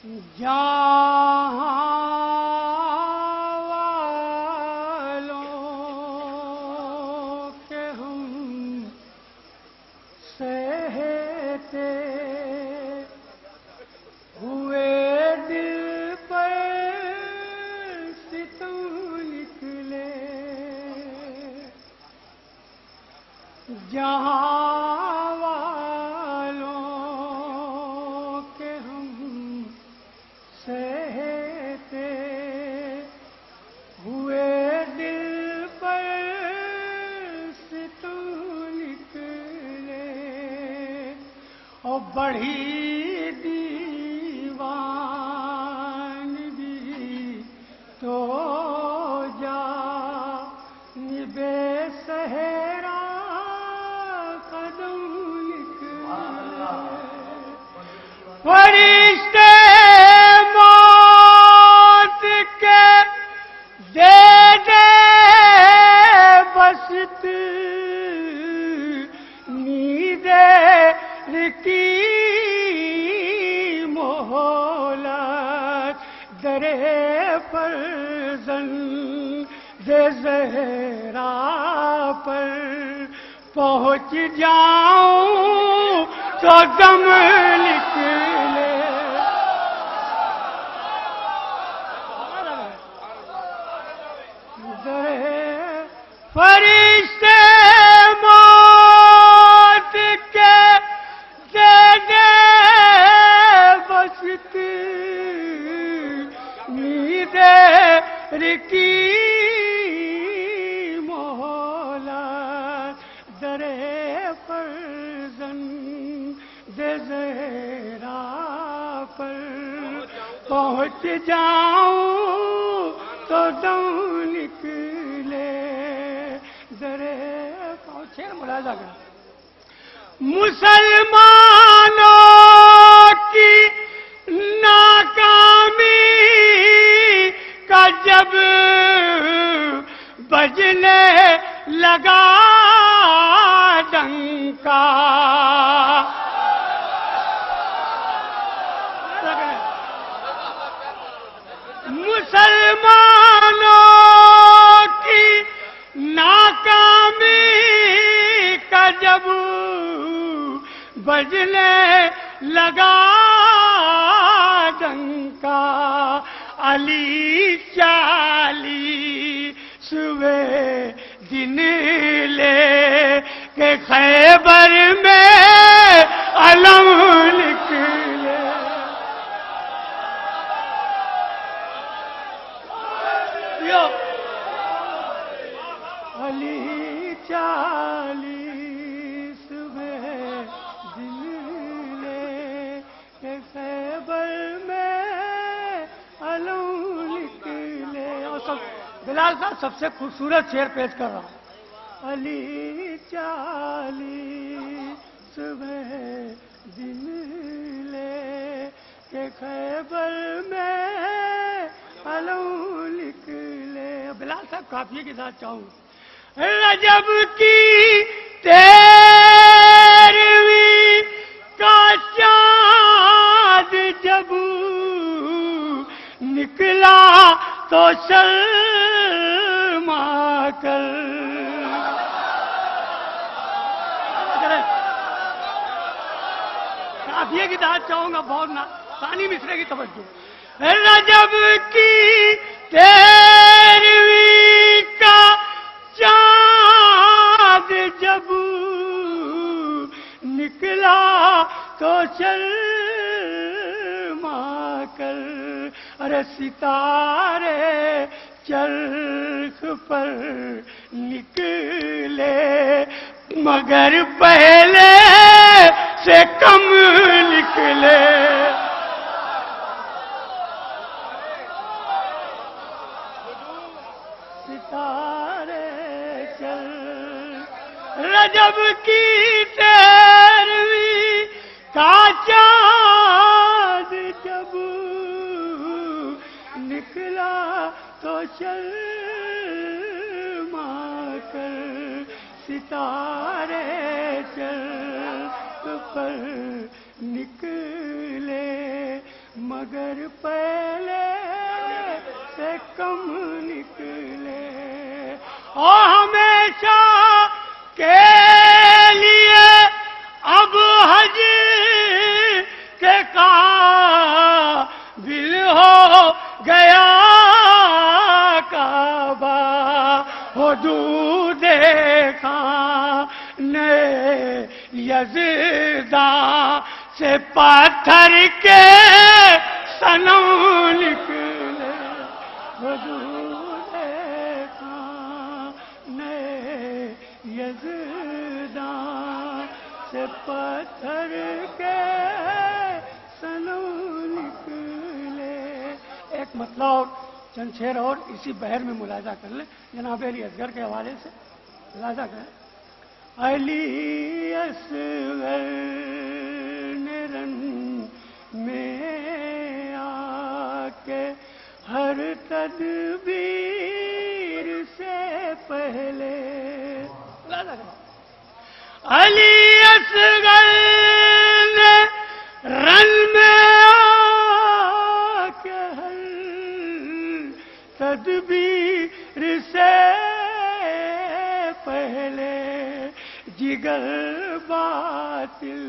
جہاں والوں کے ہم سہتے ہوئے دل پر ستم نکلے، جہاں سہتے ہوئے دل پر ستم نکلے، اور بڑھی دیوانگی تو جانب صحرا قدم نکلے، فرشتے کی مہلت درے فرزند زہرا پر پہنچ جاؤں تو دم نکلے، درے فرشتے کی مہلت درے فرزند زہرا پر پہنچ جاؤں تو دم نکلے، درے پہنچے ملاحظہ کریں، مسلمانوں کی ناکامی کا جب بجنے لگا ڈنکا، مسلمانوں کی ناکامی کا جب بجنے لگا ڈنکا، علی 40 دن لے کے خیبر میں علم نکلے، علی 40 دن لے کے خیبر میں علم نکلے، اور بلال صاحب سب سے خوبصورت شعر پیش کر رہا ہوں، علی 40 دن لے کے خیبر میں علم نکلے، بلال صاحب قافیے کے ساتھ چاہوں، رجب کی 13ویں کا چاند جب نکلا تو شرما کر، قافیے کی داد چاہوں گا بہت نا، ثانی مصرے کی توجہ، رجب کی 13ویں کا چاند جب نکلا تو شرما کر، ارے ستارے چرخ پر نکلے مگر پہلے سے کم نکلے، ستارے رجب کی 13ویں کا چاند جب نکلا تو شرما کر، ستارے چرخ پر نکلے مگر گر پہلے سے کم نکلے اور ہمیشہ کے لیے اب حج کے قابل ہو گیا کعبہ حدود خانے یزداں سے پتھر کے صنم نکلے حدود خانے یزداں سے پتھر کے صنم نکلے. ایک مطلب چند شعر اور اسی بحر میں ملاحظہ کر لیں جناب علی اصغر کے حوالے سے ملاحظہ کریں. علی اصغر نے رن میں آ کے ہر تدبیر سے پہلے ملاحظہ کریں. علی اصغر نے رن میں آ کے ہر تدبیر سے پہلے جگر باطل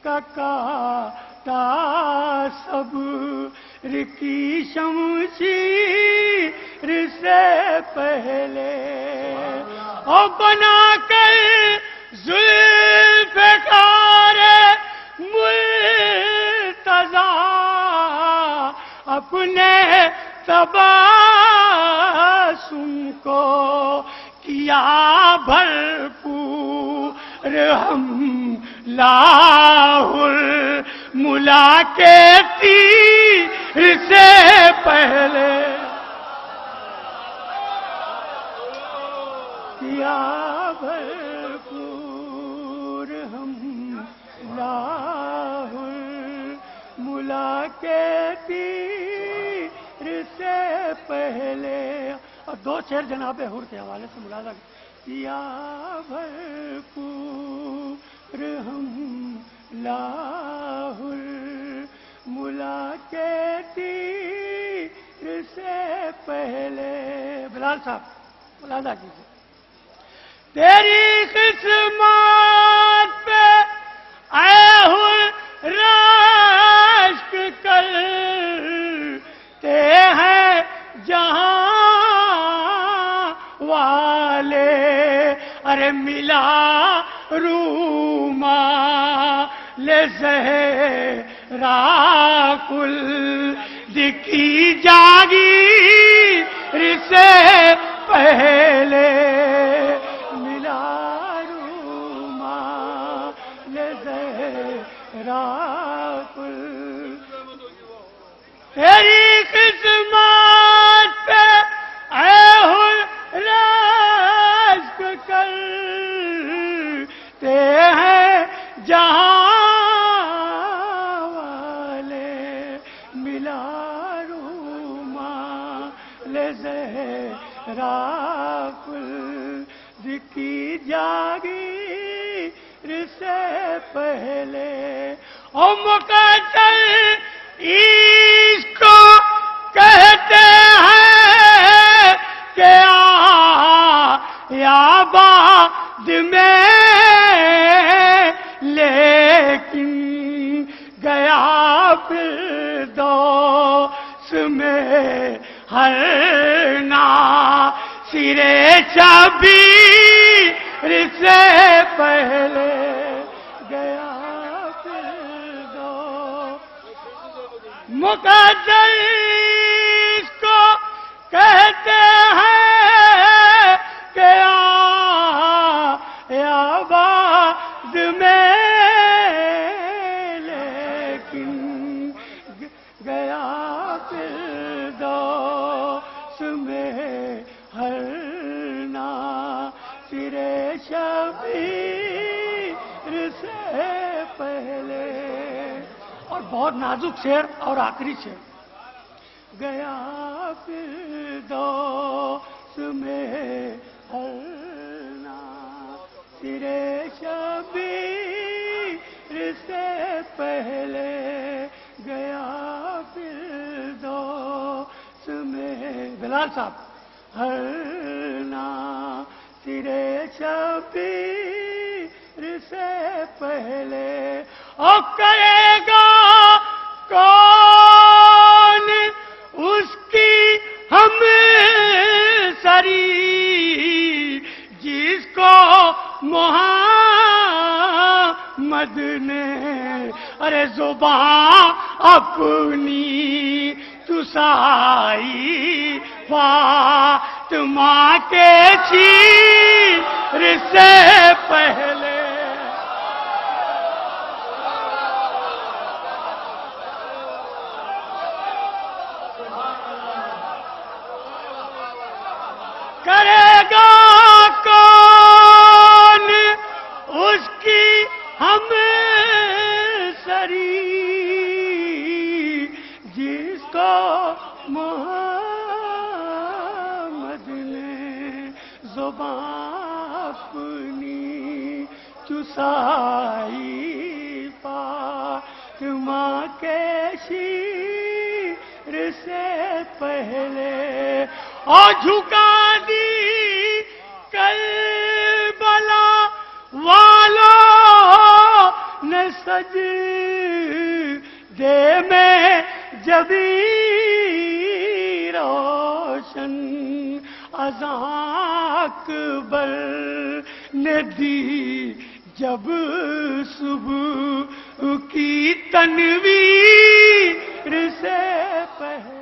کا کاٹا صبر کی شمشیر سے پہلے اور بنا کر ذوالفقار مرتضیٰ اپنے تبسم کو کیا بھرپور ہم لاہ الملا کے تیر سے پہلے کیا بھرپور ہم لاہ الملا کے تیر سے پہلے. اور دو شعر جناب حر کے حوالے سے ملاحظہ کیا بھرپور ہم لاہ الملا کے تیر سے پہلے. بلال صاحب ملاحظہ کیجیے. تیری قسمت پہ اے حر رشک کرتے ہیں جہاں والے ارے ملا روما لے زہرا کل دکھی جاگیر سے پہلے ملا روما لے زہرا کل. تیری قسمت پہ اے حر رشک کرتے ہیں جہاں والے ملا روما لے زہرا کل کی جاگیر سے پہلے اور مقدر اس کو کہتے ہیں کہ یا بعد میں لیکن گیا فردوس میں ہر ناصر شبیر سے پہلے گیا فردوس. مقدر اس کو کہتے ہیں کہ یا بعد میں لیکن گیا فردوس میں ہر ناصر شبیر سے پہلے. اور بہت نازک شعر اور آخری شعر. گیا فردوس میں ہر ناصر شبیر سے پہلے گیا جلال صاحب ہر تیرے شبیر سے پہلے او کرے گا کون اس کی ہم سری جس کو محمد نے ارے زبان اپنی تسائی فاطمہ کے چیر سے پہلے کرے گا کون اس کی ہم سری جس کو محمد نے زبان اپنی چسائی فاطمہ کے شیر سے پہلے اور جھکا دی کربلا والوں نے سجدے میں جبی روشن اذان اکبر نے دی جب صبح کی تنویر سے پہلے